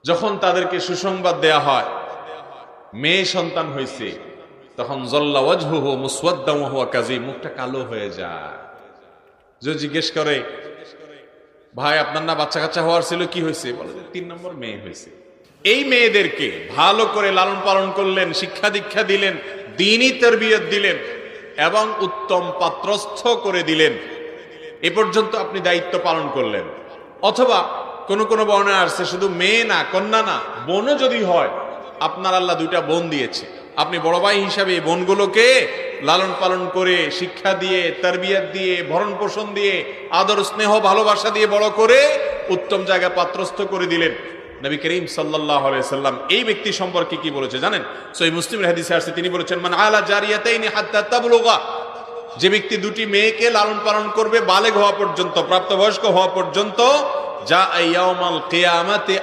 যখন তাদেরকে সুসংবাদ দেয়া হয় মেয়ে সন্তান হয়েছে, তখন জল্লা ওয়াজহুহু মুসওয়াদ্দান ওয়া হুয়া কাযীম, মুখটা কালো হয়ে যায়। যে জিজ্ঞেস করে, ভাই আপনার না বাচ্চা কাচ্চা হওয়ার ছিল, কি হয়েছে? বলে 3 নম্বর মেয়ে হয়েছে। এই মেয়েদেরকে ভালো করে লালন পালন করলেন, শিক্ষা দীক্ষা দিলেন, দ্বীনি তারবিয়ত দিলেন এবং উত্তম পাত্রস্থ করে দিলেন, এ পর্যন্ত আপনি দায়িত্ব পালন করলেন। অথবা কোন কোন বর্ণনা আসছে শুধু মেয়ে না, কন্যা না, বোনও যদি হয়, আপনার আল্লাহ 2টা বোন দিয়েছে, আপনি বড় ভাই হিসাবে এই বোনগুলোকে লালন পালন করে শিক্ষা দিয়ে, তারবিয়ত দিয়ে, ভরণ পোষণ দিয়ে, আদর স্নেহ ভালোবাসা দিয়ে বড় করে উত্তম জায়গা পাত্রস্থ করে দিলেন। নবী করিম সাল্লাল্লাহু আলাইহি সাল্লাম এই ব্যক্তি সম্পর্কে কি বলেছে জানেন? সহিহ মুসলিমের হাদিসে আছে, তিনি বলেছেন, মান আলা জারিয়াতাইনি হাত্তা তাবলুগা, যে ব্যক্তি 2টি মেয়েকে লালন পালন করবে বালেগ হওয়া পর্যন্ত, প্রাপ্তবয়স্ক হওয়া পর্যন্ত, যা ইয়াউমাল কিয়ামাতি